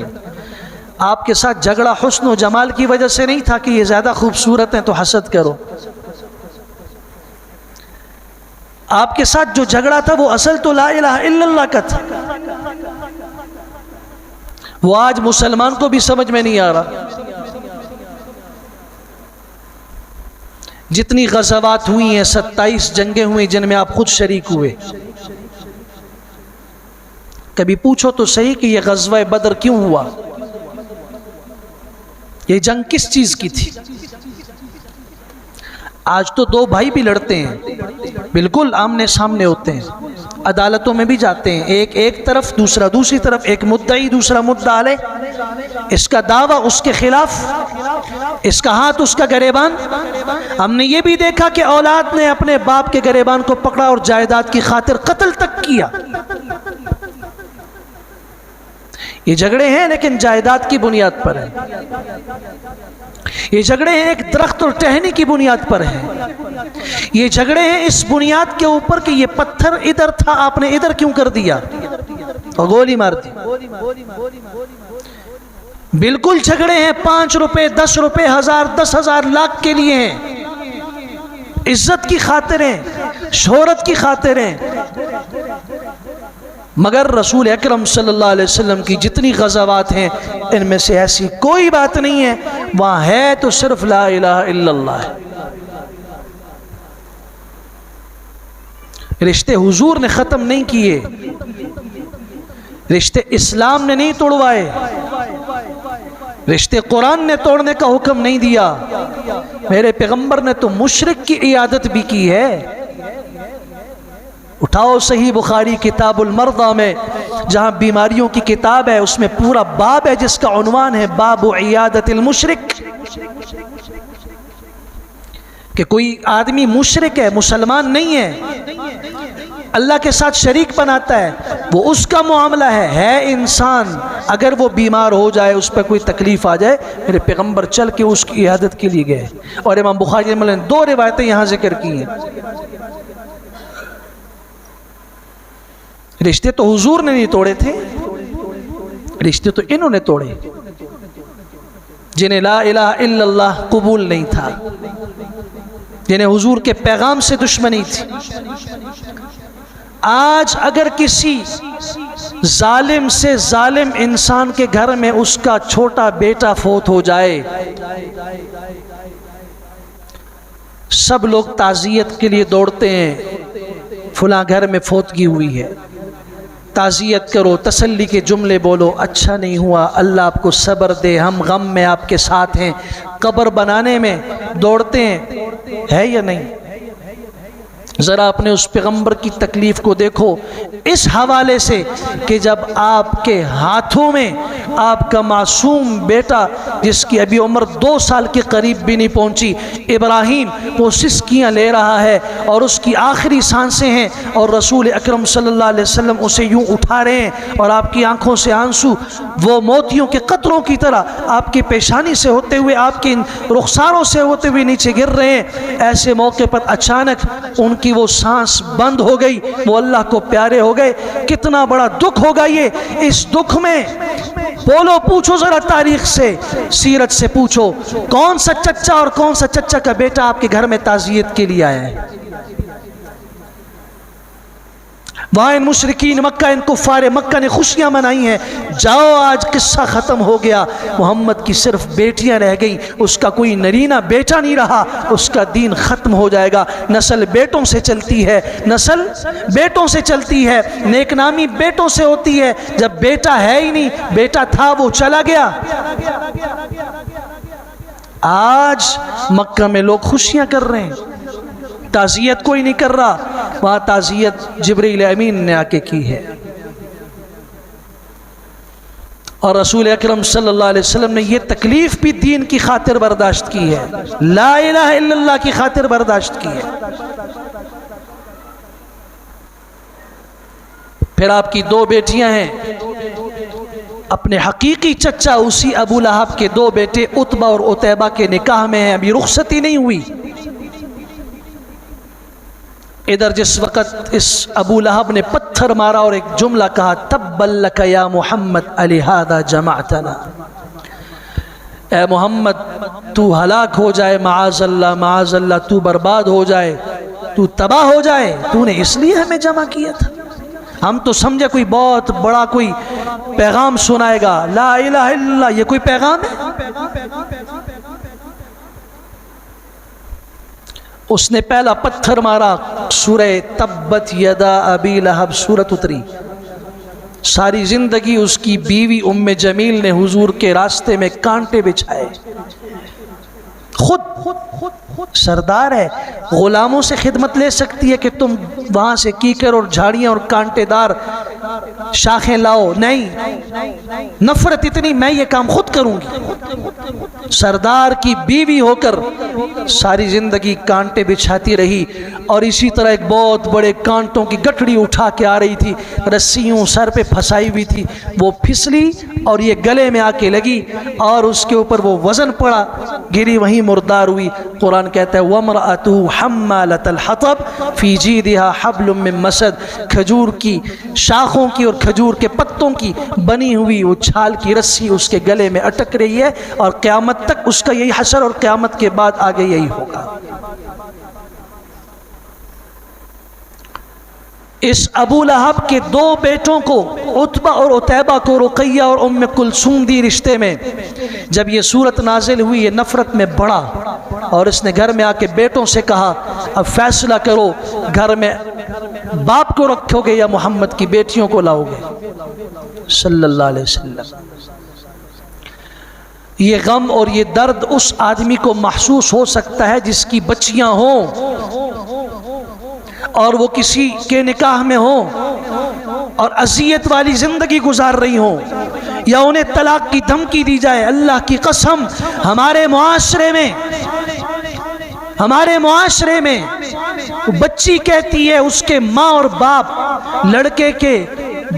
آپ کے ساتھ جھگڑا حسن و جمال کی وجہ سے نہیں تھا کہ یہ زیادہ خوبصورت ہیں تو حسد کرو۔ آپ کے ساتھ جو جھگڑا تھا وہ اصل تو لا الہ الا اللہ کا تھا، وہ آج مسلمان کو بھی سمجھ میں نہیں آ رہا۔ جتنی غزوات ہوئی ہیں، 27 جنگیں ہوئی جن میں آپ خود شریک ہوئے، کبھی پوچھو تو صحیح کہ یہ غزوہ بدر کیوں ہوا؟ یہ جنگ کس چیز کی تھی؟ آج تو دو بھائی بھی لڑتے ہیں، بالکل آمنے سامنے ہوتے ہیں، عدالتوں میں بھی جاتے ہیں، ایک ایک طرف، دوسرا دوسری طرف، ایک مدعی دوسرا مدعا علیہ، اس کا دعویٰ اس کے خلاف، اس کا ہاتھ اس کا گریبان۔ ہم نے یہ بھی دیکھا کہ اولاد نے اپنے باپ کے گریبان کو پکڑا اور جائیداد کی خاطر قتل تک کیا۔ یہ جھگڑے ہیں لیکن جائیداد کی بنیاد پر ہیں، یہ جھگڑے ہیں ایک درخت اور ٹہنی کی بنیاد پر ہیں، یہ جھگڑے ہیں اس بنیاد کے اوپر کہ یہ پتھر ادھر تھا، آپ نے ادھر کیوں کر دیا اور گولی مار دی۔ بالکل جھگڑے ہیں 5 روپے 10 روپے 1000 10,000 لاکھ کے لیے ہیں، عزت کی خاطر ہیں، شہرت کی خاطر ہیں، مگر رسول اکرم صلی اللہ علیہ وسلم کی جتنی غزوات ہیں ان میں سے ایسی کوئی بات نہیں ہے، وہاں ہے تو صرف لا الہ الا اللہ ہے۔ رشتے حضور نے ختم نہیں کیے، رشتے اسلام نے نہیں توڑوائے، رشتے قرآن نے توڑنے کا حکم نہیں دیا، میرے پیغمبر نے تو مشرک کی عیادت بھی کی ہے۔ اٹھاؤ صحیح بخاری کتاب المرضى میں، جہاں بیماریوں کی کتاب ہے، اس میں پورا باب ہے جس کا عنوان ہے باب عیادت المشرک، کہ کوئی آدمی مشرک ہے، مسلمان نہیں ہے، اللہ کے ساتھ شریک بناتا ہے، وہ اس کا معاملہ ہے انسان، اگر وہ بیمار ہو جائے، اس پہ کوئی تکلیف آ جائے، میرے پیغمبر چل کے اس کی عیادت کے لیے گئے۔ اور امام بخاری نے 2 روایتیں یہاں ذکر کی ہیں۔ رشتے تو حضور نے نہیں توڑے تھے، رشتے تو انہوں نے توڑے جنہیں لا الہ الا اللہ قبول نہیں تھا، جنہیں حضور کے پیغام سے دشمنی تھی۔ آج اگر کسی ظالم سے ظالم انسان کے گھر میں اس کا چھوٹا بیٹا فوت ہو جائے، سب لوگ تعزیت کے لیے دوڑتے ہیں، فلاں گھر میں فوتگی ہوئی ہے، تعزیت کرو، تسلی کے جملے بولو، اچھا نہیں ہوا، اللہ آپ کو صبر دے، ہم غم میں آپ کے ساتھ ہیں، قبر بنانے میں دوڑتے ہیں، ہے یا نہیں؟ ذرا اپنے اس پیغمبر کی تکلیف کو دیکھو اس حوالے سے کہ جب آپ کے ہاتھوں میں آپ کا معصوم بیٹا، جس کی ابھی عمر 2 سال کے قریب بھی نہیں پہنچی، ابراہیم، وہ سسکیاں لے رہا ہے اور اس کی آخری سانسیں ہیں، اور رسول اکرم صلی اللہ علیہ وسلم اسے یوں اٹھا رہے ہیں، اور آپ کی آنکھوں سے آنسو وہ موتیوں کے قطروں کی طرح آپ کی پیشانی سے ہوتے ہوئے، آپ کے رخساروں سے ہوتے ہوئے نیچے گر رہے ہیں۔ ایسے موقع پر اچانک ان کی وہ سانس بند ہو گئی، وہ اللہ کو پیارے ہو گئے۔ کتنا بڑا دکھ ہوگا یہ، اس دکھ میں بولو، پوچھو ذرا تاریخ سے، سیرت سے پوچھو، کون سا چچا اور کون سا چچا کا بیٹا آپ کے گھر میں تعزیت کے لیے آیا ہے؟ وہاں ان مشرکین مکہ، ان کفار مکہ نے خوشیاں منائی ہیں، جاؤ آج قصہ ختم ہو گیا، محمد کی صرف بیٹیاں رہ گئیں، اس کا کوئی نرینہ بیٹا نہیں رہا، اس کا دین ختم ہو جائے گا، نسل بیٹوں سے چلتی ہے، نسل بیٹوں سے چلتی ہے، نیک نامی بیٹوں سے ہوتی ہے، جب بیٹا ہے ہی نہیں، بیٹا تھا وہ چلا گیا۔ آج مکہ میں لوگ خوشیاں کر رہے ہیں، تعزیت کوئی نہیں کر رہا، وہاں تعزیت جبریل امین نے آ کے کی ہے، اور رسول اکرم صلی اللہ علیہ وسلم نے یہ تکلیف بھی دین کی خاطر برداشت کی ہے، لا الہ الا اللہ کی خاطر برداشت کی ہے۔ پھر آپ کی 2 بیٹیاں ہیں، اپنے حقیقی چچا اسی ابو لہب کے 2 بیٹے عتبہ اور عتیبہ کے نکاح میں ہیں، ابھی رخصتی نہیں ہوئی۔ ادھر جس وقت اس ابو لہب نے پتھر مارا اور ایک جملہ کہا، تبا لک یا محمد لہذا جمعتنا، اے محمد تو ہلاک ہو جائے، معاذ اللہ تو برباد ہو جائے، تو تباہ ہو جائے، تو نے اس لیے ہمیں جمع کیا تھا۔ ہم تو سمجھے کوئی بہت بڑا کوئی پیغام سنائے گا، لا الہ الا اللہ، یہ کوئی پیغام ہے؟ اس نے پہلا پتھر مارا، سورہ تبت یدا ابی لہب سورت اتری، ساری زندگی اس کی بیوی ام جمیل نے حضور کے راستے میں کانٹے بچھائے، خود سردار ہے، غلاموں سے خدمت لے سکتی ہے کہ تم وہاں سے کیکر اور جھاڑیاں اور کانٹے دار شاخیں لاؤ، نہیں، نفرت اتنی، میں یہ کام خود کروں گی۔ سردار کی بیوی ہو کر ساری زندگی کانٹے بچھاتی رہی، اور اسی طرح ایک بہت بڑے کانٹوں کی گٹھڑی اٹھا کے آ رہی تھی، رسیوں سر پہ پھنسائی ہوئی تھی، وہ پھسلی اور یہ گلے میں آ کے لگی، اور اس کے اوپر وہ وزن پڑا، گری، وہیں مردار ہوئی۔ قرآن کہتا ہے وَامْرَأَتُهُ حَمَّالَةَ الْحَطَبِ فِي جِيدِهَا حَبْلٌ مِّن مَّسَدٍ، کھجور کی شاخوں کی اور کھجور کے پتوں کی بنی ہوئی وہ چھال کی رسی اس کے گلے میں اٹک رہی ہے، اور قیامت تک اس کا یہی حشر، اور قیامت کے بعد آگے یہی ہوگا۔ اس ابو لہب کے دو بیٹوں کو عتبہ اور عتیبہ کو رقیہ اور ام کلثوم دی رشتے میں. جب یہ صورت نازل ہوئی یہ نفرت میں بڑھا اور اس نے گھر میں آ کے بیٹوں سے کہا اب فیصلہ کرو گھر میں باپ کو رکھو گے یا محمد کی بیٹیوں کو لاؤ گے صلی اللہ علیہ وسلم. یہ غم اور یہ درد اس آدمی کو محسوس ہو سکتا ہے جس کی بچیاں ہوں اور وہ کسی کے نکاح میں ہوں اور اذیت والی زندگی گزار رہی ہوں یا انہیں طلاق کی دھمکی دی جائے. اللہ کی قسم ہمارے معاشرے میں بچی کہتی ہے اس کے ماں اور باپ لڑکے کے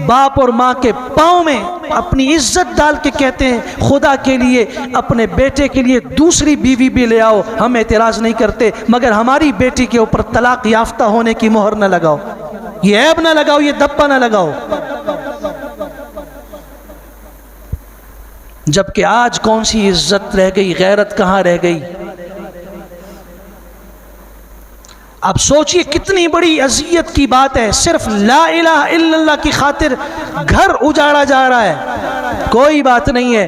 باپ اور ماں کے پاؤں میں اپنی عزت ڈال کے کہتے ہیں خدا کے لیے اپنے بیٹے کے لیے دوسری بیوی بھی لے آؤ, ہم اعتراض نہیں کرتے مگر ہماری بیٹی کے اوپر طلاق یافتہ ہونے کی مہر نہ لگاؤ, یہ عیب نہ لگاؤ, یہ دھپا نہ لگاؤ. جبکہ آج کون سی عزت رہ گئی, غیرت کہاں رہ گئی. اب سوچئے کتنی بڑی اذیت کی بات ہے, صرف لا الہ الا اللہ کی خاطر گھر اجاڑا جا رہا ہے. کوئی بات نہیں ہے,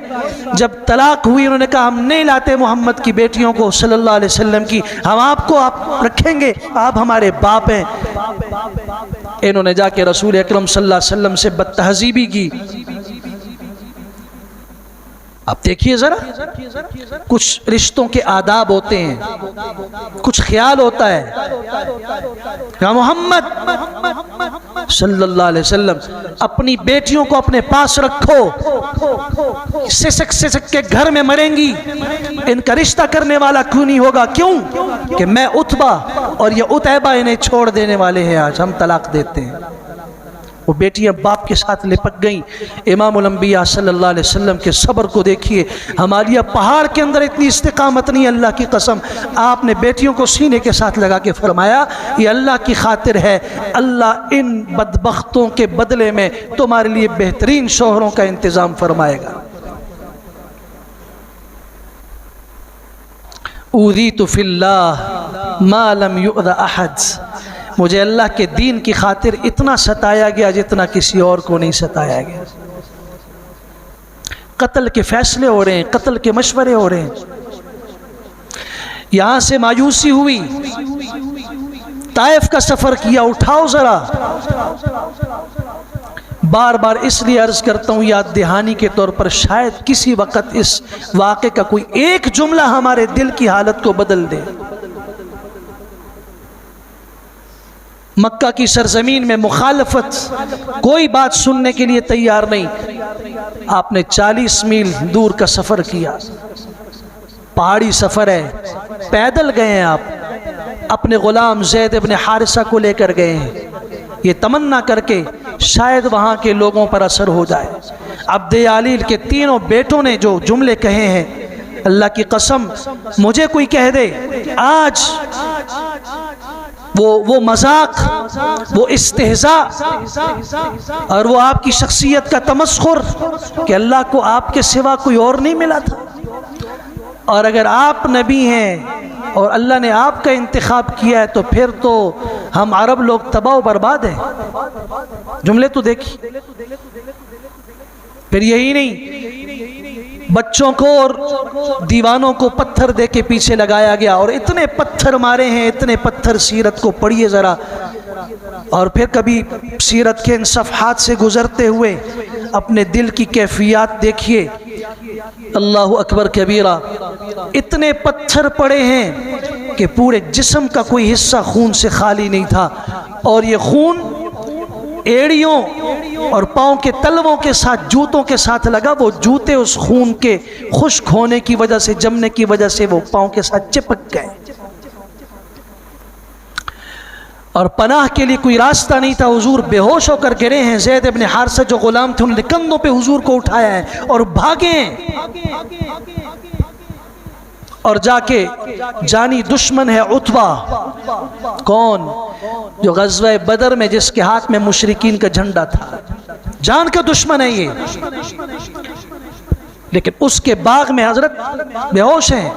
جب طلاق ہوئی انہوں نے کہا ہم نہیں لاتے محمد کی بیٹیوں کو صلی اللہ علیہ وسلم کی, ہم آپ کو آپ رکھیں گے, آپ ہمارے باپ ہیں. انہوں نے جا کے رسول اکرم صلی اللہ علیہ وسلم سے بدتہذیبی کی. اب دیکھیے ذرا, کچھ رشتوں کے آداب ہوتے ہیں, کچھ خیال ہوتا ہے. کہ محمد صلی اللہ علیہ وسلم اپنی بیٹیوں کو اپنے پاس رکھو, سسک کے گھر میں مریں گی, ان کا رشتہ کرنے والا کیوں نہیں ہوگا. کیوں کہ میں عتبہ اور یہ عتیبہ انہیں چھوڑ دینے والے ہیں, آج ہم طلاق دیتے ہیں. وہ بیٹیاں باپ کے ساتھ لپٹ گئیں. امام الانبیاء صلی اللہ علیہ وسلم کے صبر کو دیکھیے. ہمالیہ پہاڑ کے اندر اتنی استقامت نہیں, اللہ کی قسم. آپ نے بیٹیوں کو سینے کے ساتھ لگا کے فرمایا یہ اللہ کی خاطر ہے, اللہ ان بدبختوں کے بدلے میں تمہارے لیے بہترین شوہروں کا انتظام فرمائے گا. اوذیت فی اللہ ما لم یؤذ احد, مجھے اللہ کے دین کی خاطر اتنا ستایا گیا جتنا کسی اور کو نہیں ستایا گیا. قتل کے فیصلے ہو رہے ہیں, قتل کے مشورے ہو رہے ہیں. یہاں سے مایوسی ہوئی, طائف کا سفر کیا. اٹھاؤ ذرا, بار بار اس لیے عرض کرتا ہوں یاد دہانی کے طور پر, شاید کسی وقت اس واقعے کا کوئی ایک جملہ ہمارے دل کی حالت کو بدل دے. مکہ کی سرزمین میں مخالفت, کوئی بات سننے کے لیے تیار نہیں. آپ نے 40 میل دور کا سفر کیا, پہاڑی سفر ہے, پیدل گئے ہیں. آپ اپنے غلام زید ابن حارثہ کو لے کر گئے ہیں, یہ تمنا کر کے شاید وہاں کے لوگوں پر اثر ہو جائے. عبد علیل کے تینوں بیٹوں نے جو جملے کہے ہیں, اللہ کی قسم مجھے کوئی کہہ دے آج وہ مذاق, وہ استہزاء اور وہ آپ کی شخصیت کا تمسخر کہ اللہ کو آپ کے سوا کوئی اور نہیں ملا تھا, اور اگر آپ نبی ہیں اور اللہ نے آپ کا انتخاب کیا ہے تو پھر تو ہم عرب لوگ تباہ و برباد ہیں. جملے تو دیکھیں. پھر یہی نہیں, بچوں کو اور دیوانوں کو پتھر دے کے پیچھے لگایا گیا, اور اتنے پتھر مارے ہیں, اتنے پتھر. سیرت کو پڑھیے ذرا, اور پھر کبھی سیرت کے ان صفحات سے گزرتے ہوئے اپنے دل کی کیفیات دیکھیے. اللہ اکبر کبیرہ, اتنے پتھر پڑے ہیں کہ پورے جسم کا کوئی حصہ خون سے خالی نہیں تھا, اور یہ خون ایڑیوں اور پاؤں کے تلووں کے ساتھ, جوتوں کے ساتھ لگا. وہ جوتے اس خون کے خشک ہونے کی وجہ سے, جمنے کی وجہ سے وہ پاؤں کے ساتھ چپک گئے, اور پناہ کے لیے کوئی راستہ نہیں تھا. حضور بے ہوش ہو کر گرے ہیں. زید ابن حارثہ جو غلام تھے انہوں نے کندھوں پہ حضور کو اٹھایا ہے اور بھاگے ہیں, اور جا کے جانی دشمن ہے عتبہ. کون؟ جو غزوہ بدر میں جس کے ہاتھ میں مشرکین کا جھنڈا تھا, جان کا دشمن ہے یہ. لیکن اس کے باغ میں حضرت بے ہوش ہیں.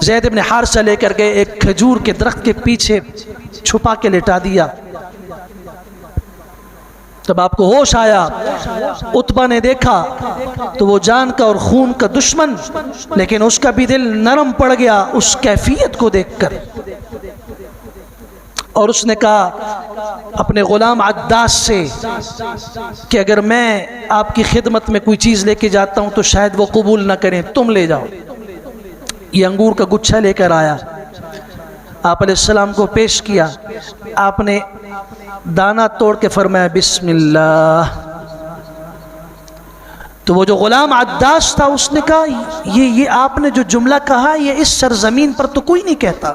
زید ابن حارثہ لے کر گئے, ایک کھجور کے درخت کے پیچھے چھپا کے لٹا دیا. جب آپ کو ہوش آیا، عتبہ نے دیکھا تو وہ جان کا اور خون کا دشمن، لیکن اس کا بھی دل نرم پڑ گیا اس کیفیت کو دیکھ کر، اور اس نے کہا اپنے غلام عداس سے کہ اگر میں آپ کی خدمت میں کوئی چیز لے کے جاتا ہوں تو شاید وہ قبول نہ کریں، تم لے جاؤ۔ یہ انگور کا گچھا لے کر آیا، آپ علیہ السلام کو پیش کیا، آپ نے دانہ توڑ کے فرمایا بسم اللہ۔ تو وہ جو غلام عداس تھا اس نے کہا یہ آپ نے جو جملہ کہا یہ اس سرزمین پر تو کوئی نہیں کہتا،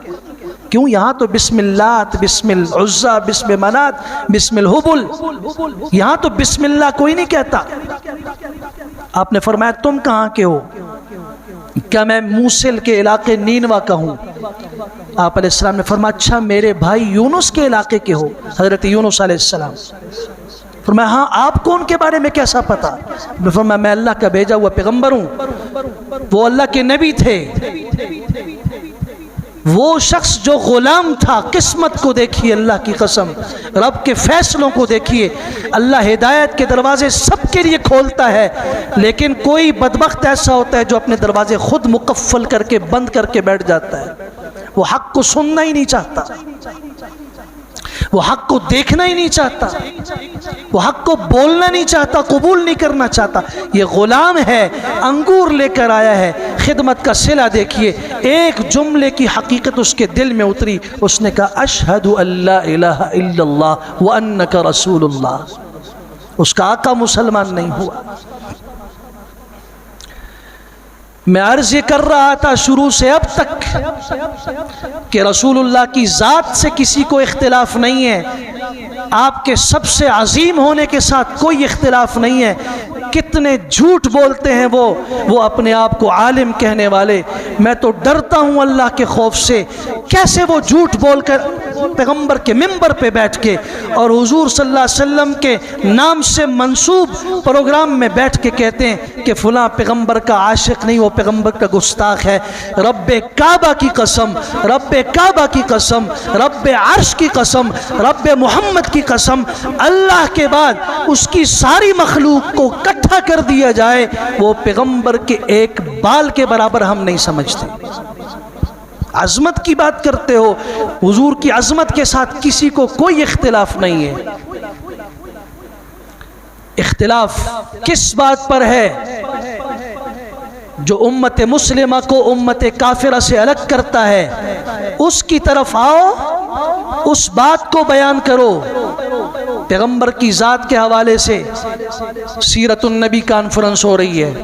کیوں؟ یہاں تو بسم اللہ، بسم العزا، بسم منات، بسم الحبل، یہاں تو بسم اللہ کوئی نہیں کہتا۔ آپ نے فرمایا تم کہاں کے ہو؟ کیا میں موصل کے علاقے نینوا کا ہوں؟ آپ علیہ السلام نے فرمایا اچھا میرے بھائی یونس کے علاقے کے ہو، حضرت یونس علیہ السلام۔ فرمایا ہاں آپ کو ان کے بارے میں کیسا پتا؟ فرمایا میں اللہ کا بھیجا ہوا پیغمبر ہوں، وہ اللہ کے نبی تھے۔ وہ شخص جو غلام تھا، قسمت کو دیکھیے اللہ کی قسم، رب کے فیصلوں کو دیکھیے، اللہ ہدایت کے دروازے سب کے لیے کھولتا ہے، لیکن کوئی بدبخت ایسا ہوتا ہے جو اپنے دروازے خود مقفل کر کے بند کر کے بیٹھ جاتا ہے، وہ حق کو سننا ہی نہیں چاہتا، وہ حق کو دیکھنا ہی نہیں چاہتا، وہ حق کو بولنا نہیں چاہتا، قبول نہیں کرنا چاہتا۔ یہ غلام ہے، انگور لے کر آیا ہے، خدمت کا صلہ دیکھیے، ایک جملے کی حقیقت اس کے دل میں اتری، اس نے کہا اشہد ان لا الہ الا اللہ وانک رسول اللہ۔ اس کا آقا مسلمان نہیں ہوا۔ میں عرض یہ کر رہا تھا شروع سے اب تک کہ رسول اللہ کی ذات سے کسی کو اختلاف نہیں ہے، آپ کے سب سے عظیم ہونے کے ساتھ کوئی اختلاف نہیں ہے۔ کتنے جھوٹ بولتے ہیں وہ اپنے آپ کو عالم کہنے والے، میں تو ڈرتا ہوں اللہ کے خوف سے، کیسے وہ جھوٹ بول کر پیغمبر کے ممبر پہ بیٹھ کے اور حضور صلی اللہ علیہ وسلم کے نام سے منسوب پروگرام میں بیٹھ کے کہتے ہیں کہ فلاں پیغمبر کا عاشق نہیں، وہ پیغمبر کا گستاخ ہے۔ رب کعبہ کی قسم، رب کعبہ کی قسم، رب عرش کی قسم، رب محمد کی قسم، اللہ کے بعد اس کی ساری مخلوق کو اکٹھا کر دیا جائے، وہ پیغمبر کے ایک بال کے برابر ہم نہیں سمجھتے۔ عظمت کی بات کرتے ہو، حضور کی عظمت کے ساتھ کسی کو کوئی اختلاف نہیں ہے۔ اختلاف کس بات پر ہے؟ جو امت مسلمہ کو امت کافرہ سے الگ کرتا ہے، اس کی طرف آؤ، اس بات کو بیان کرو۔ پیغمبر کی ذات کے حوالے سے سیرت النبی کانفرنس ہو رہی ہے،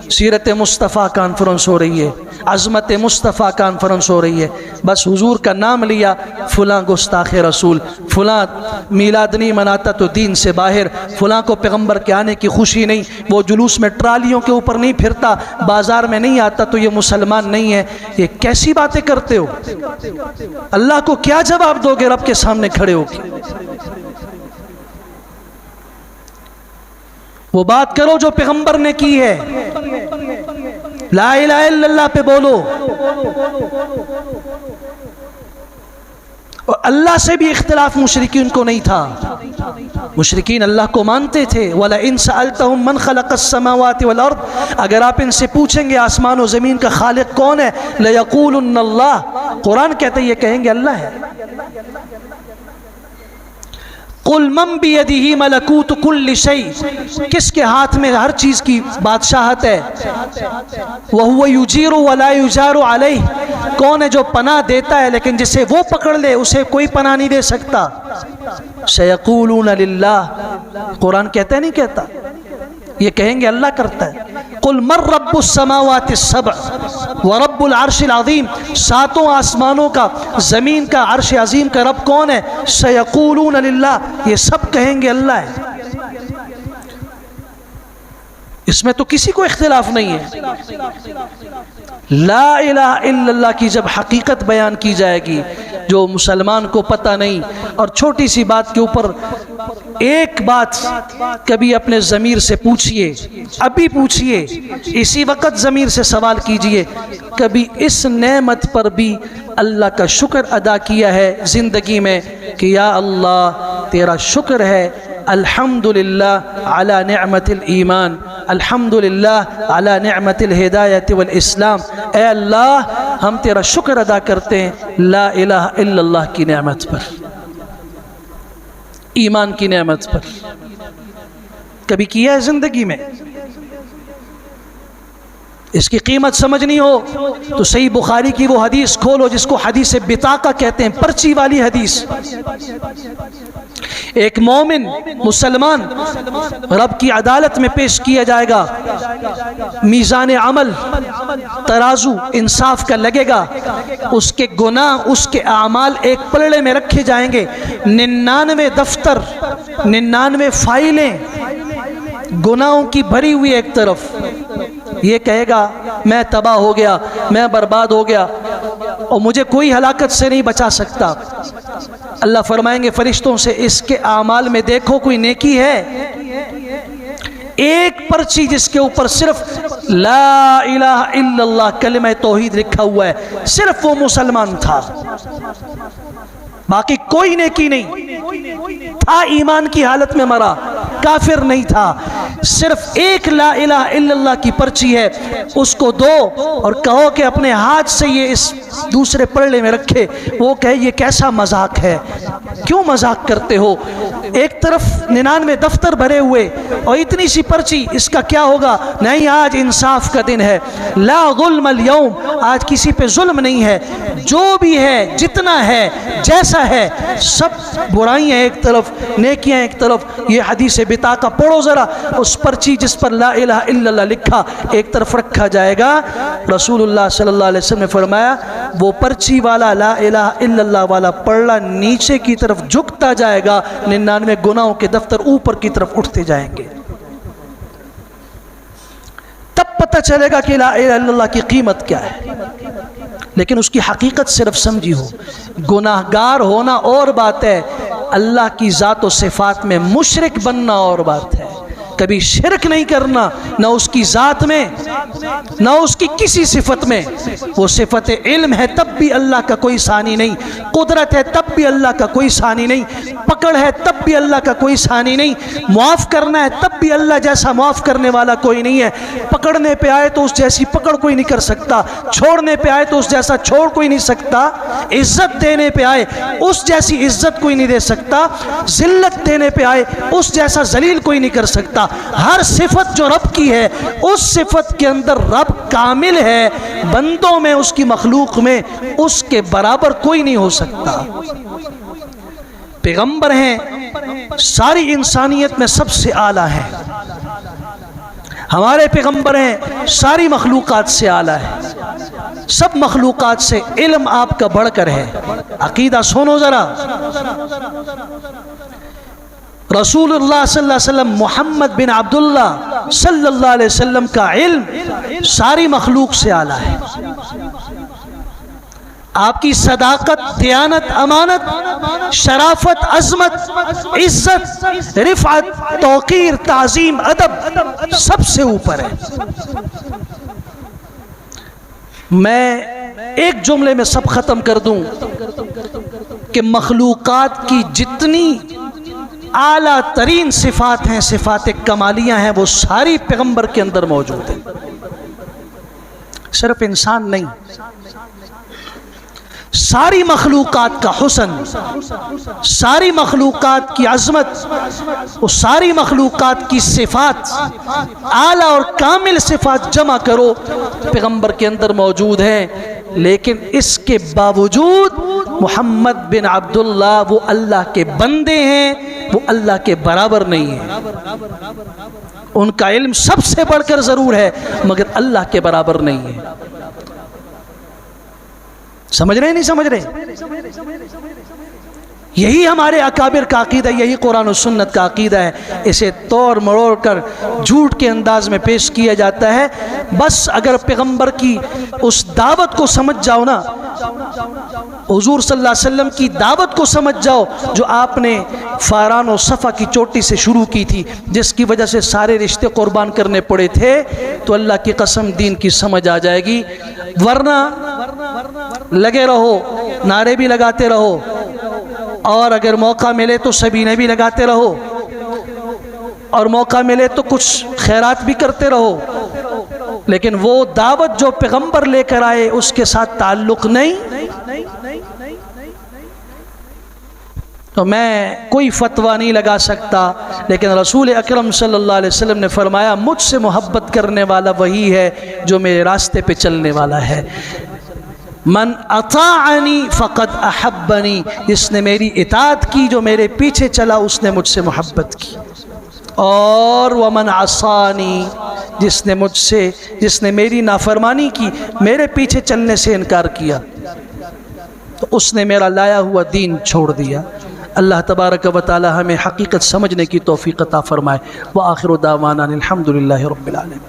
سیرت مصطفیٰ کانفرنس ہو رہی ہے، عظمت مصطفیٰ کانفرنس ہو رہی ہے، بس حضور کا نام لیا، فلاں گستاخ رسول، فلاں میلاد نہیں مناتا تو دین سے باہر، فلاں کو پیغمبر کے آنے کی خوشی نہیں، وہ جلوس میں ٹرالیوں کے اوپر نہیں پھرتا، بازار میں نہیں آتا تو یہ مسلمان نہیں ہے۔ یہ کیسی باتیں کرتے ہو؟ اللہ کو کیا جواب دو گے رب کے سامنے کھڑے ہو کے؟ وہ بات کرو جو پیغمبر نے کی ہے، لا الہ الا اللہ پہ بولو، اور اللہ سے بھی اختلاف مشرکین کو نہیں تھا، مشرکین اللہ کو مانتے تھے۔ وَلَئِن سَأَلْتَهُم مَّنْ خَلَقَ السَّمَاوَاتِ وَالْأَرْضِ، اگر آپ ان سے پوچھیں گے آسمان و زمین کا خالق کون ہے، لَيَقُولُنَّ اللَّهُ، قرآن کہتے ہیں یہ کہیں گے اللہ ہے۔ قُلْ مَنْ بِيَدِهِ مَلَكُوتُ كُلِّ شَيْءٍ، کس کے ہاتھ میں ہر چیز کی بادشاہت ہے؟ وَهُوَ يُجِيرُ وَلَا يُجَارُ عَلَيْهِ، کون ہے جو پناہ دیتا ہے لیکن جسے وہ پکڑ لے اسے کوئی پناہ نہیں دے سکتا؟ سَيَقُولُونَ لِلَّهِ، قرآن کہتا ہے نہیں کہتا؟ یہ کہیں گے اللہ کرتا ہے۔ قُلْ مَنْ رَبُّ السَّمَاوَاتِ السَّبْعِ وَرَبُّ الْعَرْشِ الْعَظِيمِ، ساتوں آسمانوں کا، زمین کا، عرش عظیم کا رب کون ہے؟ سَيَقُولُونَ لِلَّهِ، یہ سب کہیں گے اللہ ہے۔ اس میں تو کسی کو اختلاف نہیں ہے۔ لا الہ الا اللہ کی جب حقیقت بیان کی جائے گی جو مسلمان کو پتہ نہیں، اور چھوٹی سی بات کے اوپر ایک بات کبھی اپنے ضمیر سے پوچھئے، ابھی پوچھئے، اسی وقت ضمیر سے سوال کیجئے، کبھی اس نعمت پر بھی اللہ کا شکر ادا کیا ہے زندگی میں کہ یا اللہ تیرا شکر ہے الحمدللہ علی نعمت الایمان، الحمدللہ علی نعمت الہدایت والاسلام، اے اللہ ہم تیرا شکر ادا کرتے ہیں لا الہ الا اللہ کی نعمت پر، ایمان کی نعمت پر۔ کبھی کیا ہے زندگی میں؟ اس کی قیمت سمجھنی ہو تو صحیح بخاری کی وہ حدیث کھولو جس کو حدیث بطاقہ کہتے ہیں، پرچی والی حدیث۔ ایک مومن مسلمان رب کی عدالت میں پیش کیا جائے گا، میزان عمل ترازو انصاف کا لگے گا، اس کے گناہ اس کے اعمال ایک پلڑے میں رکھے جائیں گے، 99 دفتر 99 فائلیں گناہوں کی بھری ہوئی ایک طرف۔ یہ کہے گا میں تباہ ہو گیا، میں برباد ہو گیا اور مجھے کوئی ہلاکت سے نہیں بچا سکتا۔ اللہ فرمائیں گے فرشتوں سے اس کے اعمال میں دیکھو کوئی نیکی ہے؟ ایک پرچی جس کے اوپر صرف لا الہ الا اللہ کلمہ توحید لکھا ہوا ہے، صرف وہ مسلمان تھا، باقی کوئی نیکی نہیں تھا، ایمان کی حالت میں مرا، کافر نہیں تھا، صرف ایک لا الہ الا اللہ کی پرچی ہے، اس کو دو اور کہو کہ اپنے ہاتھ سے یہ اس دوسرے پلڑے میں رکھے۔ وہ کہے یہ کیسا مذاق ہے، کیوں مذاق کرتے ہو؟ ایک طرف 99 دفتر بھرے ہوئے اور اتنی سی پرچی، اس کا کیا ہوگا؟ نہیں، آج انصاف کا دن ہے، لا ظلم اليوم، آج کسی پہ ظلم نہیں ہے، جو بھی ہے جتنا ہے جیسا ہے، سب برائیاں ایک طرف نیکیاں ایک طرف۔ یہ حدیث بطاقہ پڑھو ذرا، اس پرچی جس پر لا الہ الا اللہ لکھا ایک طرف رکھا جائے گا۔ رسول اللہ صلی اللہ علیہ وسلم نے فرمایا وہ پرچی والا لا الہ الا اللہ والا پلڑا نیچے کی طرف جھکتا جائے گا، 99 گناہوں کے دفتر اوپر کی طرف اٹھتے جائیں گے۔ تب پتہ چلے گا کہ لا الہ الا اللہ کی قیمت کیا ہے، لیکن اس کی حقیقت صرف سمجھی ہو۔ گناہگار ہونا اور بات ہے، اللہ کی ذات و صفات میں مشرک بننا اور بات ہے۔ کبھی شرک نہیں کرنا، نہ اس کی ذات میں نہ اس کی کسی صفت میں۔ وہ صفت علم ہے تب بھی اللہ کا کوئی ثانی نہیں، قدرت ہے تب بھی اللہ کا کوئی ثانی نہیں، پکڑ ہے تب بھی اللہ کا کوئی ثانی نہیں، معاف کرنا ہے تب بھی اللہ جیسا معاف کرنے والا کوئی نہیں ہے۔ پکڑنے پہ آئے تو اس جیسی پکڑ کوئی نہیں کر سکتا، چھوڑنے پہ آئے تو اس جیسا چھوڑ کوئی نہیں سکتا، عزت دینے پہ آئے اس جیسی عزت کوئی نہیں دے سکتا، ذلت دینے پہ آئے اس جیسا ذلیل کوئی نہیں کر سکتا۔ ہر صفت جو رب کی ہے اس صفت کے اندر رب کامل ہے، بندوں میں اس کی مخلوق میں اس کے برابر کوئی نہیں ہو سکتا۔ پیغمبر ہیں ساری انسانیت میں سب سے اعلیٰ ہیں، ہمارے پیغمبر ہیں ساری مخلوقات سے اعلیٰ ہے، سب مخلوقات سے علم آپ کا بڑھ کر ہے۔ عقیدہ سنو ذرا، رسول اللہ صلی اللہ علیہ وسلم محمد بن عبداللہ صلی اللہ علیہ وسلم کا علم ساری مخلوق سے اعلیٰ ہے۔ آپ کی صداقت، دیانت، امانت، شرافت، عظمت، عزت، رفعت، توقیر، تعظیم، ادب سب سے اوپر ہے۔ میں ایک جملے میں سب ختم کر دوں کہ مخلوقات کی جتنی اعلیٰ ترین صفات ہیں، صفات کمالیاں ہیں، وہ ساری پیغمبر کے اندر موجود ہیں، صرف انسان نہیں۔ ساری مخلوقات کا حسن، ساری مخلوقات کی عظمت، وہ ساری مخلوقات کی صفات، اعلیٰ اور کامل صفات جمع کرو پیغمبر کے اندر موجود ہیں۔ لیکن اس کے باوجود محمد بن عبداللہ وہ اللہ کے بندے ہیں، وہ اللہ کے برابر نہیں ہیں۔ ان کا علم سب سے بڑھ کر ضرور ہے مگر اللہ کے برابر نہیں ہے۔ سمجھ رہے نہیں سمجھ رہے؟ یہی ہمارے اکابر کا عقیدہ، یہی قرآن و سنت کا عقیدہ ہے۔ اسے توڑ مروڑ کر جھوٹ کے انداز میں پیش کیا جاتا ہے۔ بس اگر پیغمبر کی اس دعوت کو سمجھ جاؤ نا، حضور صلی اللہ علیہ وسلم کی دعوت کو سمجھ جاؤ جو آپ نے فاران و صفا کی چوٹی سے شروع کی تھی، جس کی وجہ سے سارے رشتے قربان کرنے پڑے تھے، تو اللہ کی قسم دین کی سمجھ آ جائے گی۔ ورنہ لگے رہو، نعرے بھی لگاتے رہو، اور اگر موقع ملے تو سبینے بھی لگاتے رہو، اور موقع ملے تو کچھ خیرات بھی کرتے رہو، لیکن وہ دعوت جو پیغمبر لے کر آئے اس کے ساتھ تعلق نہیں۔ تو میں کوئی فتویٰ نہیں لگا سکتا، لیکن رسول اکرم صلی اللہ علیہ وسلم نے فرمایا مجھ سے محبت کرنے والا وہی ہے جو میرے راستے پہ چلنے والا ہے۔ من اطاعنی فقد احبنی، جس نے میری اطاعت کی، جو میرے پیچھے چلا، اس نے مجھ سے محبت کی۔ اور ومن عصانی، جس نے میری نافرمانی کی، میرے پیچھے چلنے سے انکار کیا، تو اس نے میرا لایا ہوا دین چھوڑ دیا۔ اللہ تبارک و تعالی ہمیں حقیقت سمجھنے کی توفیق عطا فرمائے۔ وآخر دعوانا الحمدللہ رب العالمین۔